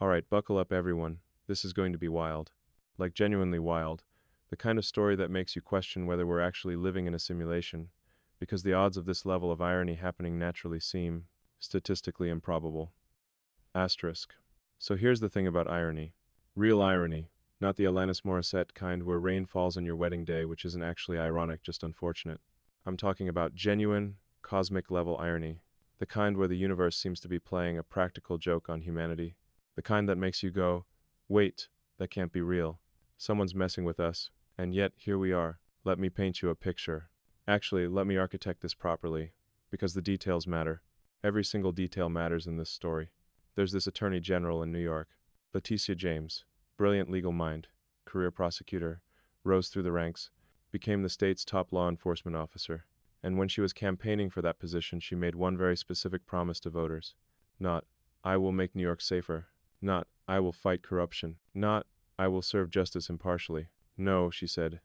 Alright, buckle up everyone. This is going to be wild. Like genuinely wild. The kind of story that makes you question whether we're actually living in a simulation, because the odds of this level of irony happening naturally seem statistically improbable. Asterisk. So here's the thing about irony. Real irony. Not the Alanis Morissette kind where rain falls on your wedding day, which isn't actually ironic, just unfortunate. I'm talking about genuine, cosmic level irony. The kind where the universe seems to be playing a practical joke on humanity. The kind that makes you go, wait, that can't be real. Someone's messing with us, and yet here we are. Let me paint you a picture. Actually, let me architect this properly, because the details matter. Every single detail matters in this story. There's this attorney general in New York, Letitia James, brilliant legal mind, career prosecutor, rose through the ranks, became the state's top law enforcement officer. And when she was campaigning for that position, she made one very specific promise to voters. Not, I will make New York safer. Not, I will fight corruption. Not, I will serve justice impartially. No, she said,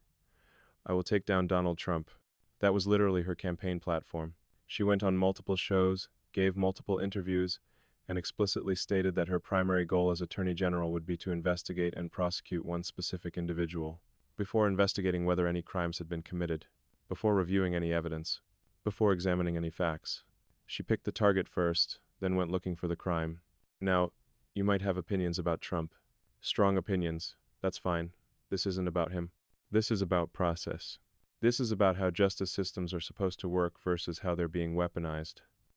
I will take down Donald Trump. That was literally her campaign platform. She went on multiple shows, gave multiple interviews, and explicitly stated that her primary goal as Attorney General would be to investigate and prosecute one specific individual, before investigating whether any crimes had been committed, before reviewing any evidence, before examining any facts. She picked the target first, then went looking for the crime. Now, you might have opinions about Trump. Strong opinions. That's fine. This isn't about him. This is about process. This is about how justice systems are supposed to work versus how they're being weaponized.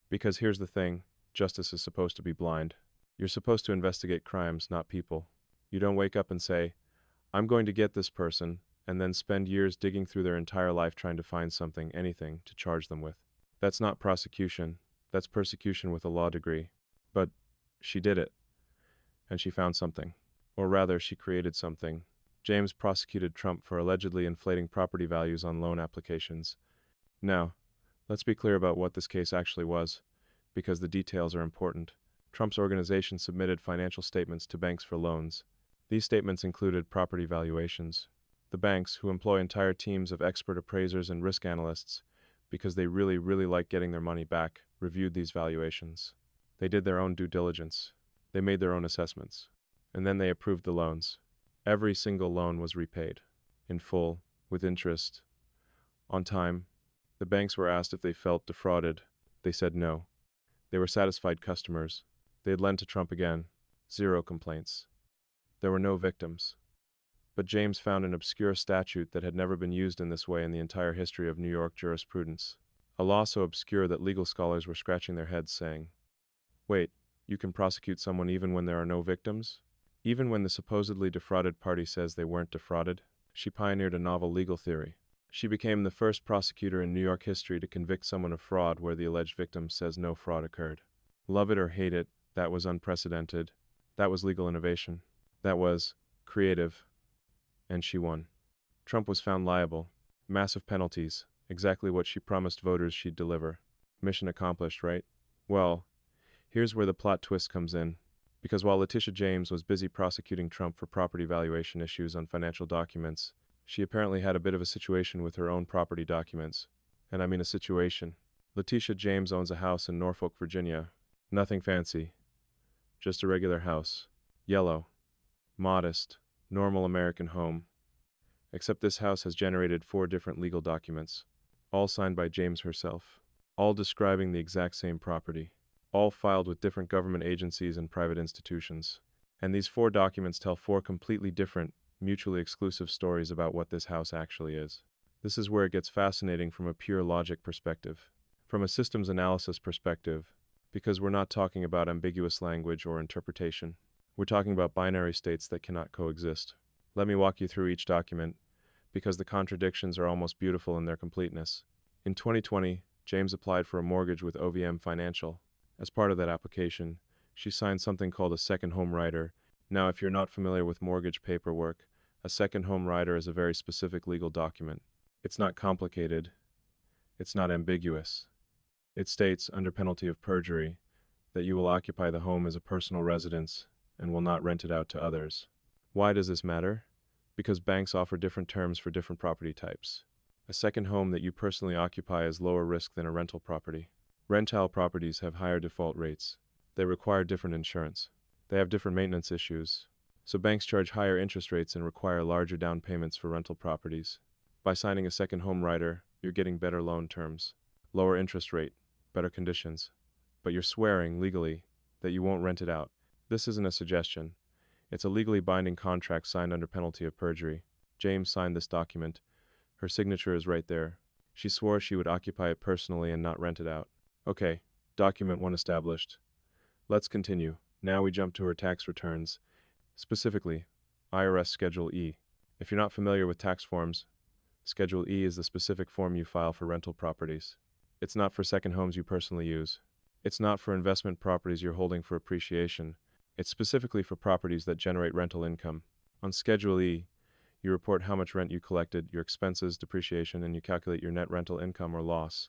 Because here's the thing, justice is supposed to be blind. You're supposed to investigate crimes, not people. You don't wake up and say, I'm going to get this person, and then spend years digging through their entire life trying to find something, anything, to charge them with. That's not prosecution. That's persecution with a law degree. But she did it. And she found something. Or rather, she created something. James prosecuted Trump for allegedly inflating property values on loan applications. Now, let's be clear about what this case actually was, because the details are important. Trump's organization submitted financial statements to banks for loans. These statements included property valuations. The banks, who employ entire teams of expert appraisers and risk analysts, because they really like getting their money back, reviewed these valuations. They did their own due diligence. They made their own assessments. And then they approved the loans. Every single loan was repaid, in full, with interest, on time. The banks were asked if they felt defrauded. They said no. They were satisfied customers. They had lent to Trump again. 0 complaints. There were no victims. But James found an obscure statute that had never been used in this way in the entire history of New York jurisprudence. A law so obscure that legal scholars were scratching their heads saying, wait, you can prosecute someone even when there are no victims? Even when the supposedly defrauded party says they weren't defrauded? She pioneered a novel legal theory. She became the first prosecutor in New York history to convict someone of fraud where the alleged victim says no fraud occurred. Love it or hate it, that was unprecedented. That was legal innovation. That was creative. And she won. Trump was found liable. Massive penalties. Exactly what she promised voters she'd deliver. Mission accomplished, right? Well, here's where the plot twist comes in. Because while Letitia James was busy prosecuting Trump for property valuation issues on financial documents, she apparently had a bit of a situation with her own property documents. And I mean a situation. Letitia James owns a house in Norfolk, Virginia. Nothing fancy. Just a regular house. Yellow. Modest. Normal American home. Except this house has generated 4 different legal documents. All signed by James herself. All describing the exact same property. All filed with different government agencies and private institutions. And these 4 documents tell 4 completely different, mutually exclusive stories about what this house actually is. This is where it gets fascinating from a pure logic perspective. From a systems analysis perspective, because we're not talking about ambiguous language or interpretation. We're talking about binary states that cannot coexist. Let me walk you through each document, because the contradictions are almost beautiful in their completeness. In 2020, James applied for a mortgage with OVM Financial. As part of that application, she signed something called a second home rider. Now, if you're not familiar with mortgage paperwork, a second home rider is a very specific legal document. It's not complicated. It's not ambiguous. It states, under penalty of perjury, that you will occupy the home as a personal residence and will not rent it out to others. Why does this matter? Because banks offer different terms for different property types. A second home that you personally occupy is lower risk than a rental property. Rental properties have higher default rates. They require different insurance. They have different maintenance issues. So banks charge higher interest rates and require larger down payments for rental properties. By signing a second home rider, you're getting better loan terms, lower interest rate, better conditions. But you're swearing, legally, that you won't rent it out. This isn't a suggestion. It's a legally binding contract signed under penalty of perjury. James signed this document. Her signature is right there. She swore she would occupy it personally and not rent it out. Okay, document 1 established. Let's continue. Now we jump to her tax returns. Specifically, IRS Schedule E. If you're not familiar with tax forms, Schedule E is the specific form you file for rental properties. It's not for second homes you personally use. It's not for investment properties you're holding for appreciation. It's specifically for properties that generate rental income. On Schedule E, you report how much rent you collected, your expenses, depreciation, and you calculate your net rental income or loss.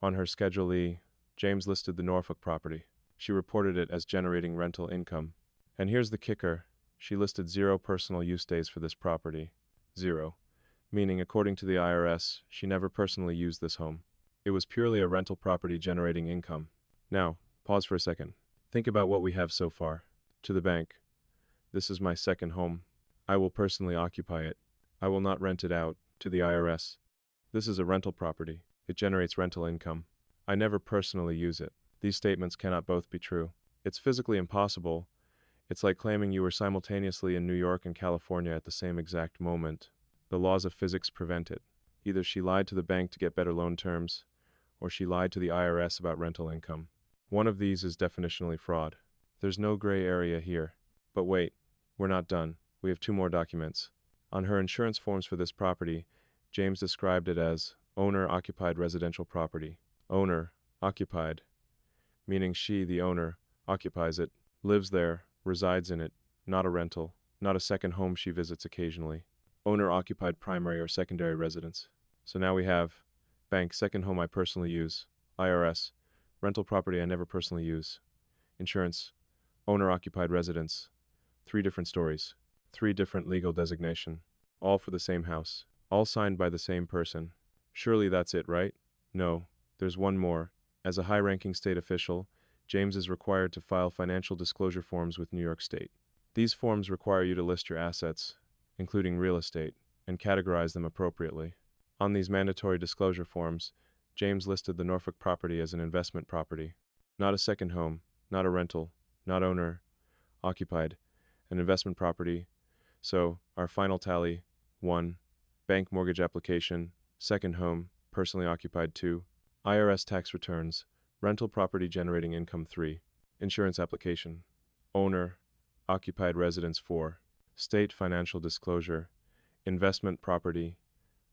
On her Schedule E, James listed the Norfolk property. She reported it as generating rental income. And here's the kicker. She listed 0 personal use days for this property. 0. Meaning, according to the IRS, she never personally used this home. It was purely a rental property generating income. Now, pause for a second. Think about what we have so far. To the bank. This is my second home. I will personally occupy it. I will not rent it out. To the IRS. This is a rental property. It generates rental income. I never personally use it. These statements cannot both be true. It's physically impossible. It's like claiming you were simultaneously in New York and California at the same exact moment. The laws of physics prevent it. Either she lied to the bank to get better loan terms, or she lied to the IRS about rental income. One of these is definitionally fraud. There's no gray area here. But wait, we're not done. We have 2 more documents. On her insurance forms for this property, James described it as owner-occupied residential property. Owner, occupied, meaning she, the owner, occupies it, lives there, resides in it, not a rental, not a second home she visits occasionally. Owner-occupied primary or secondary residence. So now we have bank, second home I personally use, IRS, rental property I never personally use, insurance, owner-occupied residence. 3 different stories, 3 different legal designation, all for the same house, all signed by the same person. Surely that's it, right? No, there's one more. As a high-ranking state official, James is required to file financial disclosure forms with New York State. These forms require you to list your assets, including real estate, and categorize them appropriately. On these mandatory disclosure forms, James listed the Norfolk property as an investment property, not a second home, not a rental, not owner, occupied, an investment property. So, our final tally, 1. Bank mortgage application, second home, personally occupied 2. IRS tax returns, rental property generating income 3. Insurance application, owner, occupied residence 4. State financial disclosure, investment property,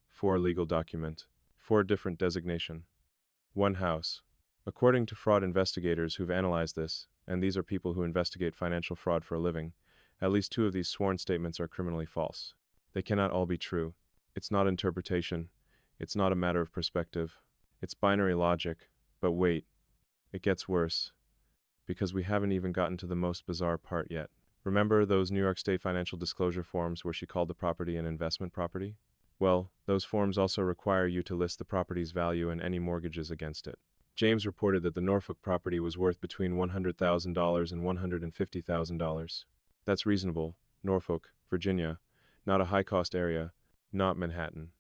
4 legal document, 4 different designation, 1 house. According to fraud investigators who've analyzed this, and these are people who investigate financial fraud for a living, at least 2 of these sworn statements are criminally false. They cannot all be true. It's not interpretation. It's not a matter of perspective. It's binary logic. But wait, it gets worse. Because we haven't even gotten to the most bizarre part yet. Remember those New York State financial disclosure forms where she called the property an investment property? Well, those forms also require you to list the property's value and any mortgages against it. James reported that the Norfolk property was worth between $100,000 and $150,000. That's reasonable. Norfolk, Virginia, not a high-cost area, not Manhattan.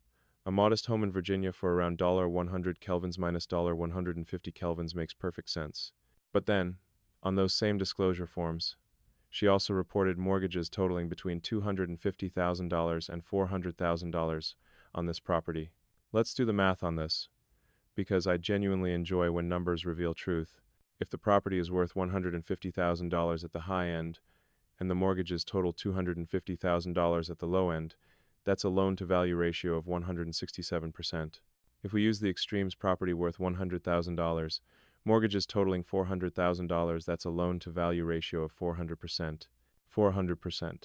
A modest home in Virginia for around $100 kelvins minus $150 kelvins makes perfect sense. But then, on those same disclosure forms, she also reported mortgages totaling between $250,000 and $400,000 on this property. Let's do the math on this, because I genuinely enjoy when numbers reveal truth. If the property is worth $150,000 at the high end, and the mortgages total $250,000 at the low end, that's a loan-to-value ratio of 167%. If we use the extremes, property worth $100,000, mortgages totaling $400,000, that's a loan-to-value ratio of 400%. 400%.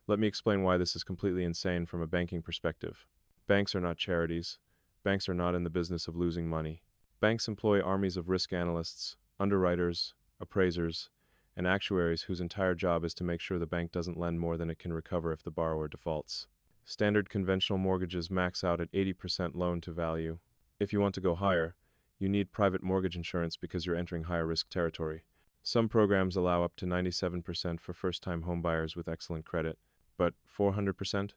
Let me explain why this is completely insane from a banking perspective. Banks are not charities. Banks are not in the business of losing money. Banks employ armies of risk analysts, underwriters, appraisers, and actuaries whose entire job is to make sure the bank doesn't lend more than it can recover if the borrower defaults. Standard conventional mortgages max out at 80% loan-to-value. If you want to go higher, you need private mortgage insurance because you're entering higher risk territory. Some programs allow up to 97% for first-time homebuyers with excellent credit, but 400%?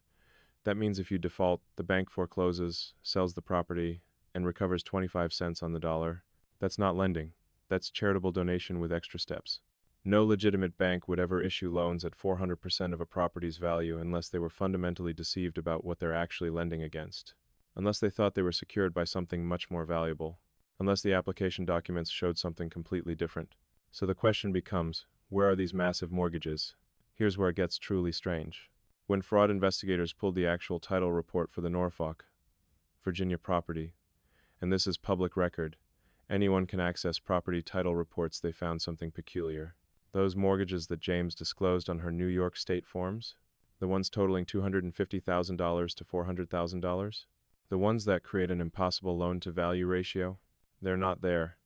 That means if you default, the bank forecloses, sells the property, and recovers 25 cents on the dollar. That's not lending. That's charitable donation with extra steps. No legitimate bank would ever issue loans at 400% of a property's value unless they were fundamentally deceived about what they're actually lending against. Unless they thought they were secured by something much more valuable. Unless the application documents showed something completely different. So the question becomes, where are these massive mortgages? Here's where it gets truly strange. When fraud investigators pulled the actual title report for the Norfolk, Virginia property, and this is public record, anyone can access property title reports, they found something peculiar. Those mortgages that James disclosed on her New York State forms, the ones totaling $250,000 to $400,000, the ones that create an impossible loan-to-value ratio, they're not there.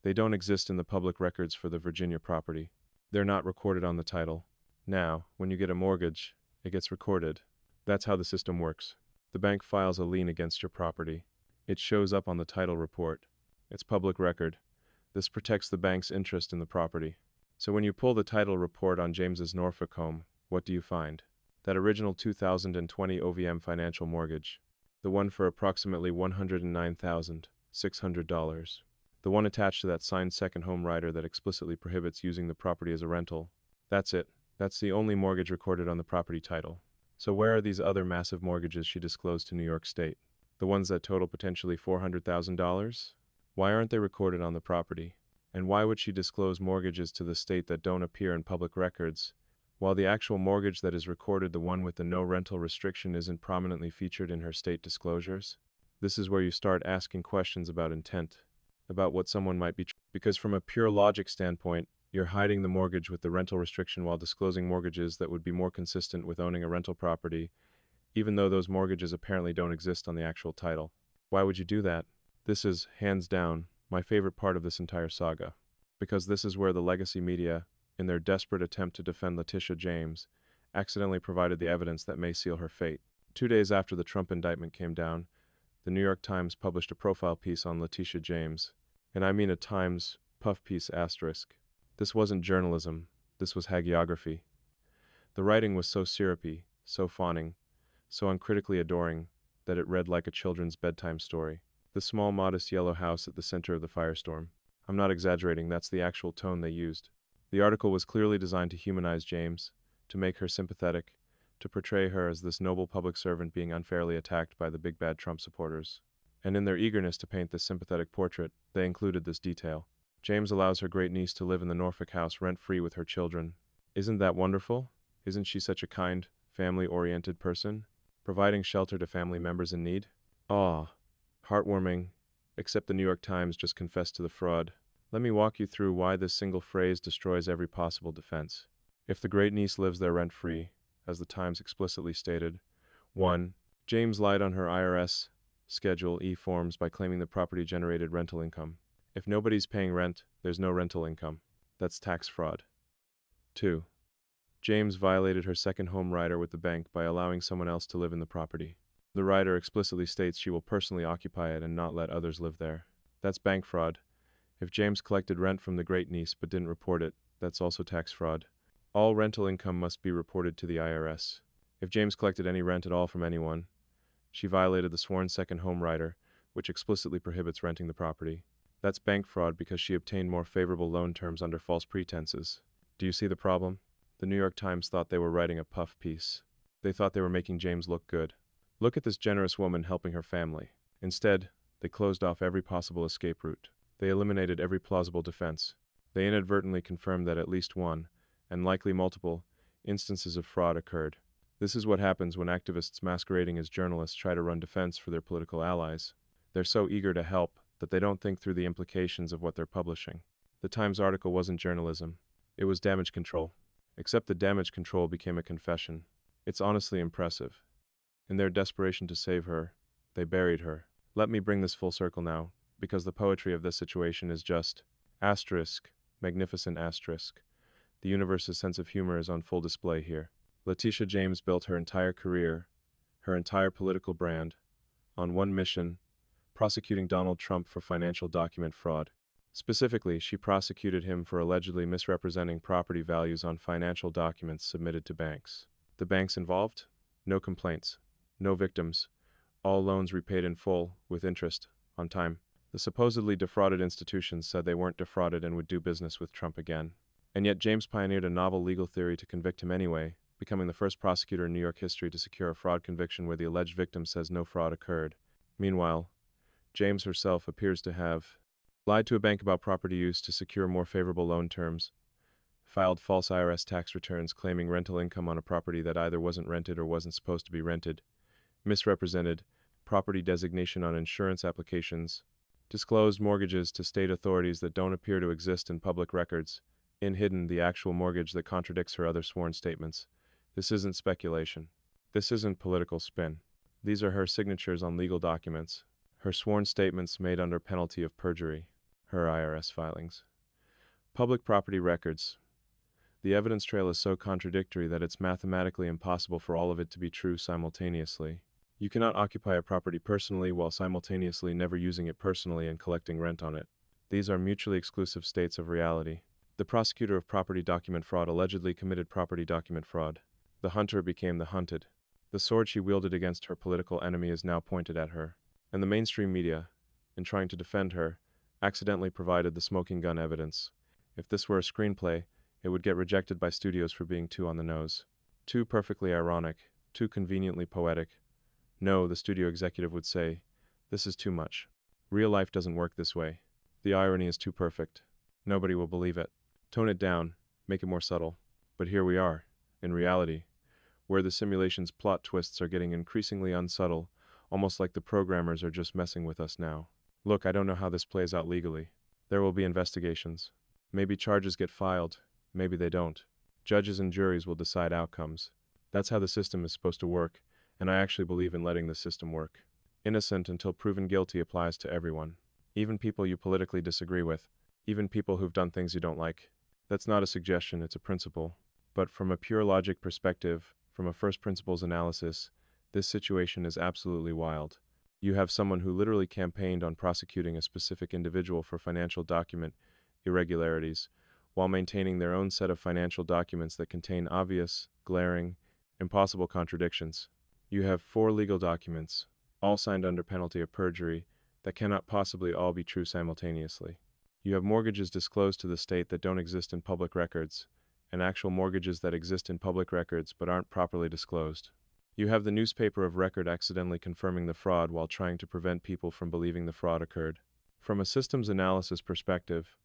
They don't exist in the public records for the Virginia property. They're not recorded on the title. Now, when you get a mortgage, it gets recorded. That's how the system works. The bank files a lien against your property. It shows up on the title report. It's public record. This protects the bank's interest in the property. So when you pull the title report on James's Norfolk home, what do you find? That original 2020 OVM financial mortgage. The one for approximately $109,600. The one attached to that signed second home rider that explicitly prohibits using the property as a rental. That's it. That's the only mortgage recorded on the property title. So where are these other massive mortgages she disclosed to New York State? The ones that total potentially $400,000? Why aren't they recorded on the property? And why would she disclose mortgages to the state that don't appear in public records, while the actual mortgage that is recorded, the one with the no rental restriction, isn't prominently featured in her state disclosures? This is where you start asking questions about intent, about what someone might be, because from a pure logic standpoint, you're hiding the mortgage with the rental restriction while disclosing mortgages that would be more consistent with owning a rental property, even though those mortgages apparently don't exist on the actual title. Why would you do that? This is, hands down, my favorite part of this entire saga, because this is where the legacy media, in their desperate attempt to defend Letitia James, accidentally provided the evidence that may seal her fate. 2 days after the Trump indictment came down, the New York Times published a profile piece on Letitia James, and I mean a Times puff piece asterisk. This wasn't journalism, this was hagiography. The writing was so syrupy, so fawning, so uncritically adoring, that it read like a children's bedtime story. The small, modest yellow house at the center of the firestorm. I'm not exaggerating, that's the actual tone they used. The article was clearly designed to humanize James, to make her sympathetic, to portray her as this noble public servant being unfairly attacked by the big bad Trump supporters. And in their eagerness to paint this sympathetic portrait, they included this detail. James allows her great niece to live in the Norfolk house rent-free with her children. Isn't that wonderful? Isn't she such a kind, family-oriented person, providing shelter to family members in need? Aw, heartwarming, except the New York Times just confessed to the fraud. Let me walk you through why this single phrase destroys every possible defense. If the great niece lives there rent-free, as the Times explicitly stated, 1. James lied on her IRS Schedule E forms by claiming the property generated rental income. If nobody's paying rent, there's no rental income. That's tax fraud. 2. James violated her second home rider with the bank by allowing someone else to live in the property. The rider explicitly states she will personally occupy it and not let others live there. That's bank fraud. If James collected rent from the great niece but didn't report it, that's also tax fraud. All rental income must be reported to the IRS. If James collected any rent at all from anyone, she violated the sworn second home rider, which explicitly prohibits renting the property. That's bank fraud because she obtained more favorable loan terms under false pretenses. Do you see the problem? The New York Times thought they were writing a puff piece. They thought they were making James look good. Look at this generous woman helping her family. Instead, they closed off every possible escape route. They eliminated every plausible defense. They inadvertently confirmed that at least one, and likely multiple, instances of fraud occurred. This is what happens when activists masquerading as journalists try to run defense for their political allies. They're so eager to help that they don't think through the implications of what they're publishing. The Times article wasn't journalism. It was damage control. Except the damage control became a confession. It's honestly impressive. In their desperation to save her, they buried her. Let me bring this full circle now, because the poetry of this situation is just asterisk, magnificent asterisk. The universe's sense of humor is on full display here. Letitia James built her entire career, her entire political brand, on one mission: prosecuting Donald Trump for financial document fraud. Specifically, she prosecuted him for allegedly misrepresenting property values on financial documents submitted to banks. The banks involved? No complaints. No victims. All loans repaid in full, with interest, on time. The supposedly defrauded institutions said they weren't defrauded and would do business with Trump again. And yet James pioneered a novel legal theory to convict him anyway, becoming the first prosecutor in New York history to secure a fraud conviction where the alleged victim says no fraud occurred. Meanwhile, James herself appears to have lied to a bank about property use to secure more favorable loan terms, filed false IRS tax returns claiming rental income on a property that either wasn't rented or wasn't supposed to be rented, misrepresented property designation on insurance applications, disclosed mortgages to state authorities that don't appear to exist in public records, and hidden the actual mortgage that contradicts her other sworn statements. This isn't speculation. This isn't political spin. These are her signatures on legal documents, her sworn statements made under penalty of perjury, her IRS filings. Public property records. The evidence trail is so contradictory that it's mathematically impossible for all of it to be true simultaneously. You cannot occupy a property personally while simultaneously never using it personally and collecting rent on it. These are mutually exclusive states of reality. The prosecutor of property document fraud allegedly committed property document fraud. The hunter became the hunted. The sword she wielded against her political enemy is now pointed at her. And the mainstream media, in trying to defend her, accidentally provided the smoking gun evidence. If this were a screenplay, it would get rejected by studios for being too on the nose. Too perfectly ironic, too conveniently poetic. No, the studio executive would say, this is too much. Real life doesn't work this way. The irony is too perfect. Nobody will believe it. Tone it down, make it more subtle. But here we are, in reality, where the simulation's plot twists are getting increasingly unsubtle, almost like the programmers are just messing with us now. Look, I don't know how this plays out legally. There will be investigations. Maybe charges get filed, maybe they don't. Judges and juries will decide outcomes. That's how the system is supposed to work, and I actually believe in letting the system work. Innocent until proven guilty applies to everyone. Even people you politically disagree with. Even people who've done things you don't like. That's not a suggestion, it's a principle. But from a pure logic perspective, from a first principles analysis, this situation is absolutely wild. You have someone who literally campaigned on prosecuting a specific individual for financial document irregularities, while maintaining their own set of financial documents that contain obvious, glaring, impossible contradictions. You have 4 legal documents, all signed under penalty of perjury, that cannot possibly all be true simultaneously. You have mortgages disclosed to the state that don't exist in public records, and actual mortgages that exist in public records but aren't properly disclosed. You have the newspaper of record accidentally confirming the fraud while trying to prevent people from believing the fraud occurred. From a systems analysis perspective,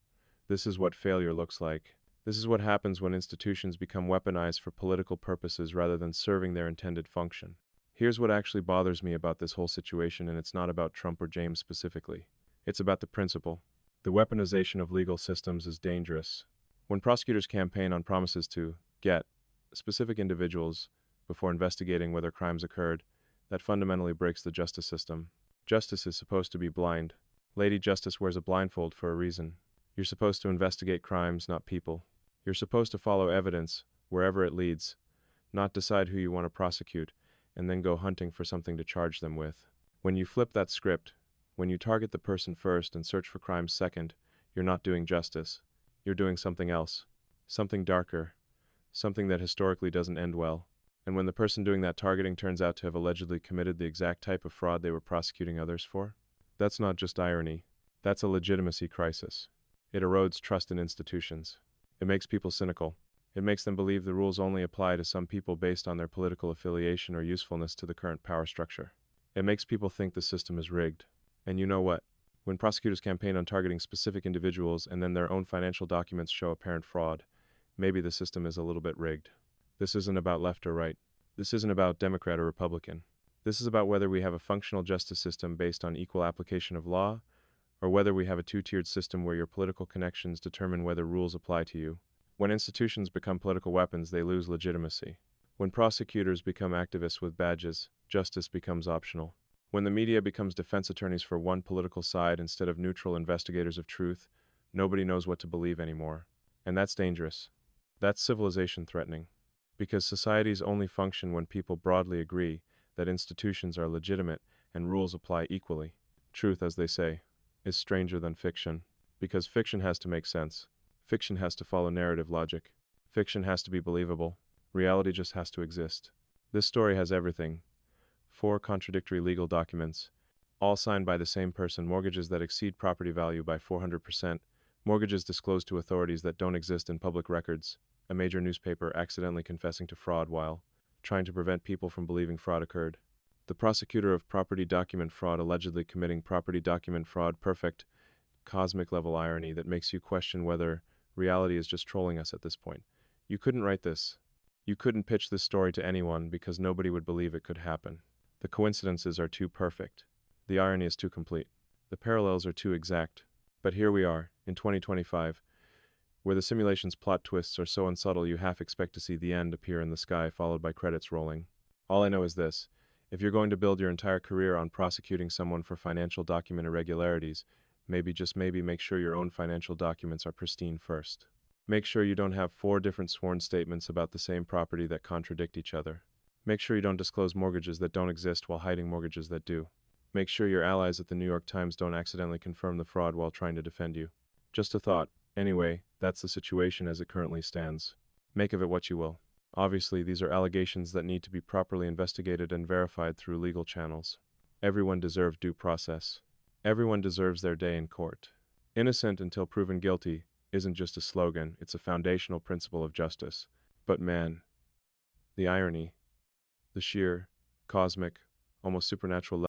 this is what failure looks like. This is what happens when institutions become weaponized for political purposes rather than serving their intended function. Here's what actually bothers me about this whole situation, and it's not about Trump or James specifically. It's about the principle. The weaponization of legal systems is dangerous. When prosecutors campaign on promises to get specific individuals before investigating whether crimes occurred, that fundamentally breaks the justice system. Justice is supposed to be blind. Lady Justice wears a blindfold for a reason. You're supposed to investigate crimes, not people. You're supposed to follow evidence, wherever it leads, not decide who you want to prosecute, and then go hunting for something to charge them with. When you flip that script, when you target the person first and search for crimes second, you're not doing justice. You're doing something else. Something darker. Something that historically doesn't end well. And when the person doing that targeting turns out to have allegedly committed the exact type of fraud they were prosecuting others for, that's not just irony. That's a legitimacy crisis. It erodes trust in institutions. It makes people cynical. It makes them believe the rules only apply to some people based on their political affiliation or usefulness to the current power structure. It makes people think the system is rigged. And you know what? When prosecutors campaign on targeting specific individuals and then their own financial documents show apparent fraud, maybe the system is a little bit rigged. This isn't about left or right. This isn't about Democrat or Republican. This is about whether we have a functional justice system based on equal application of law, or whether we have a two-tiered system where your political connections determine whether rules apply to you. When institutions become political weapons, they lose legitimacy. When prosecutors become activists with badges, justice becomes optional. When the media becomes defense attorneys for one political side instead of neutral investigators of truth, nobody knows what to believe anymore. And that's dangerous. That's civilization threatening. Because societies only function when people broadly agree that institutions are legitimate and rules apply equally. Truth, as they say, is stranger than fiction. Because fiction has to make sense. Fiction has to follow narrative logic. Fiction has to be believable. Reality just has to exist. This story has everything. 4 contradictory legal documents, all signed by the same person, mortgages that exceed property value by 400%, mortgages disclosed to authorities that don't exist in public records, a major newspaper accidentally confessing to fraud while trying to prevent people from believing fraud occurred. The prosecutor of property document fraud allegedly committing property document fraud. Perfect, cosmic level irony that makes you question whether reality is just trolling us at this point. You couldn't write this. You couldn't pitch this story to anyone because nobody would believe it could happen. The coincidences are too perfect. The irony is too complete. The parallels are too exact. But here we are, in 2025, where the simulation's plot twists are so unsubtle you half expect to see the end appear in the sky followed by credits rolling. All I know is this. If you're going to build your entire career on prosecuting someone for financial document irregularities, maybe, just maybe, make sure your own financial documents are pristine first. Make sure you don't have 4 different sworn statements about the same property that contradict each other. Make sure you don't disclose mortgages that don't exist while hiding mortgages that do. Make sure your allies at the New York Times don't accidentally confirm the fraud while trying to defend you. Just a thought. Anyway, that's the situation as it currently stands. Make of it what you will. Obviously, these are allegations that need to be properly investigated and verified through legal channels. Everyone deserves due process. Everyone deserves their day in court. Innocent until proven guilty isn't just a slogan, it's a foundational principle of justice. But man, the irony, the sheer, cosmic, almost supernatural